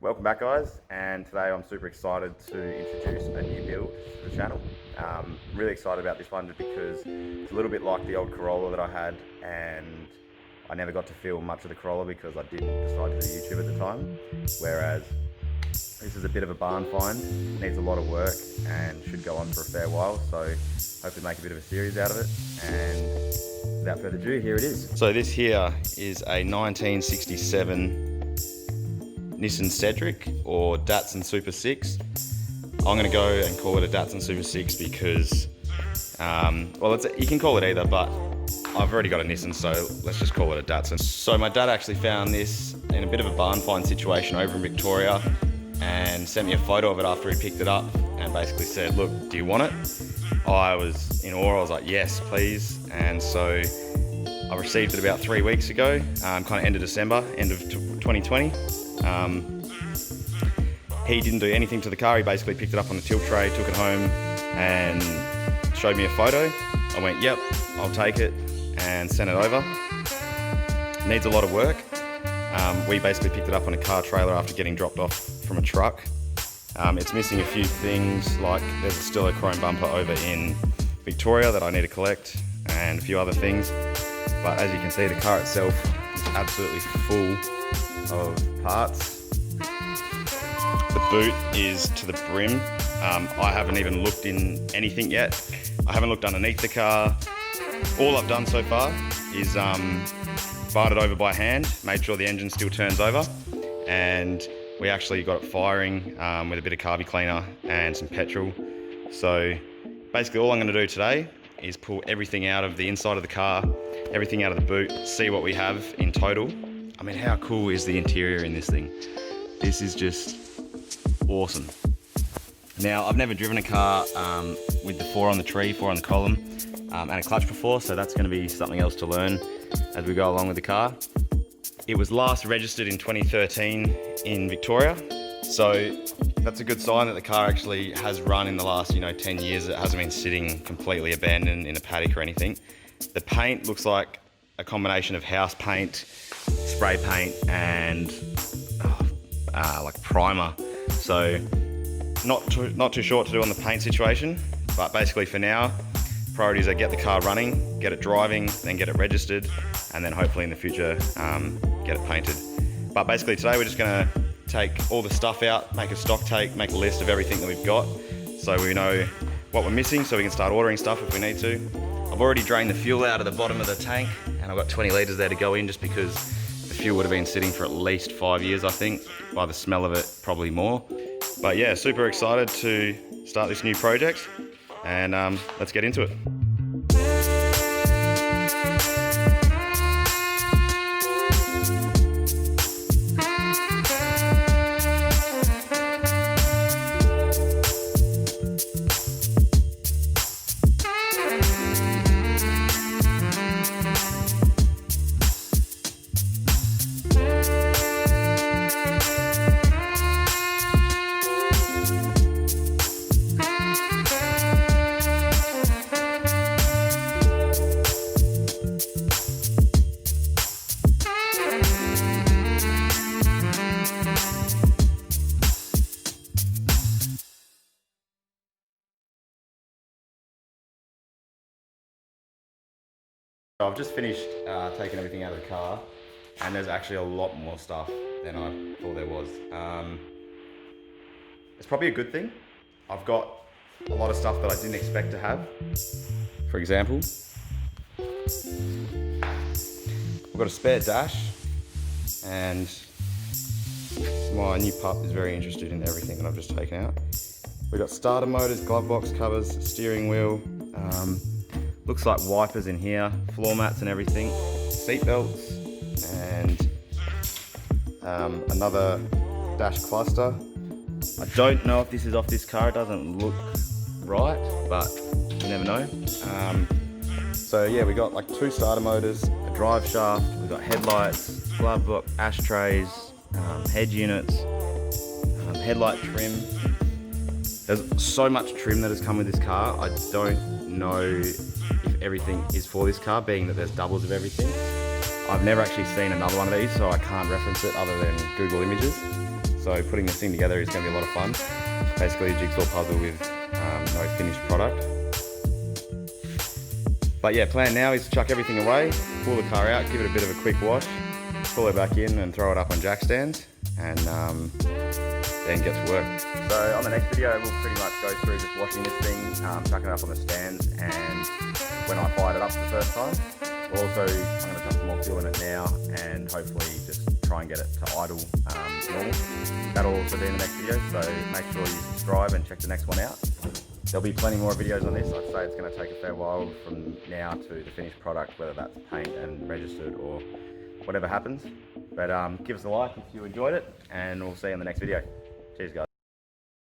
Welcome back, guys, and today I'm super excited to introduce a new build to the channel. Really excited about this one just because it's a little bit like the old Corolla that I had, and I never got to film much of the Corolla because I did decide to do YouTube at the time, whereas this is a bit of a barn find, needs a lot of work and should go on for a fair while, so hopefully make a bit of a series out of it. And without further ado, here it is. So this here is a 1967 Nissan Cedric or Datsun Super 6. I'm going to go and call it a Datsun Super 6 because, you can call it either, but I've already got a Nissan, so let's just call it a Datsun. So my dad actually found this in a bit of a barn find situation over in Victoria and sent me a photo of it after he picked it up and basically said, look, do you want it? I was in awe. I was like, yes, please. And so I received it about 3 weeks ago, kind of end of December, end of 2020. He didn't do anything to the car. He basically picked it up on a tilt tray, took it home and showed me a photo. I went, yep, I'll take it, and sent it over. Needs a lot of work. We basically picked it up on a car trailer after getting dropped off from a truck. It's missing a few things, like there's still a chrome bumper over in Victoria that I need to collect and a few other things. But as you can see, the car itself is absolutely full of parts. The boot is to the brim. I haven't even looked in anything yet. I haven't looked underneath the car. All I've done so far is fired it over by hand, made sure the engine still turns over, and we actually got it firing with a bit of carby cleaner and some petrol. So basically all I'm going to do today is pull everything out of the inside of the car, everything out of the boot, see what we have in total. I mean, how cool is the interior in this thing? This is just awesome. Now, I've never driven a car with the 4 on the tree, 4 on the column, and a clutch before, so that's going to be something else to learn as we go along with the car. It was last registered in 2013 in Victoria, so that's a good sign that the car actually has run in the last 10 years. It hasn't been sitting completely abandoned in a paddock or anything. The paint looks like a combination of house paint, spray paint, and like primer. So not too short to do on the paint situation, but basically for now, priorities are get the car running, get it driving, then get it registered, and then hopefully in the future get it painted. But basically today we're just going to take all the stuff out, make a stock take, make a list of everything that we've got, so we know what we're missing, so we can start ordering stuff if we need to. I've already drained the fuel out of the bottom of the tank, and I've got 20 litres there to go in, just because the fuel would have been sitting for at least 5 years, I think. By the smell of it, probably more. But yeah, super excited to start this new project, and let's get into it. I've just finished taking everything out of the car, and there's actually a lot more stuff than I thought there was. It's probably a good thing. I've got a lot of stuff that I didn't expect to have. For example, I've got a spare dash, and my new pup is very interested in everything that I've just taken out. We've got starter motors, glove box covers, steering wheel, looks like wipers in here, floor mats and everything, seat belts, and another dash cluster. I don't know if this is off this car, it doesn't look right, but you never know. So yeah, we got like 2 starter motors, a drive shaft, we've got headlights, glove box, ashtrays, head units, headlight trim. There's so much trim that has come with this car. I don't know if everything is for this car, being that there's doubles of everything. I've never actually seen another one of these, so I can't reference it other than Google Images. So putting this thing together is going to be a lot of fun. Basically a jigsaw puzzle with no finished product. But yeah, plan now is to chuck everything away, pull the car out, give it a bit of a quick wash, pull it back in and throw it up on jack stands, and then get to work. So on the next video we'll pretty much go through just washing this thing, chucking it up on the stands, and when I fired it up the first time, we'll also, I'm going to chuck some more fuel in it now and hopefully just try and get it to idle normal. That'll also be in the next video, so make sure you subscribe and check the next one out. There'll be plenty more videos on this. I'd say it's going to take a fair while from now to the finished product, whether that's paint and registered or whatever happens. But give us a like if you enjoyed it, and we'll see you in the next video. Cheers guys.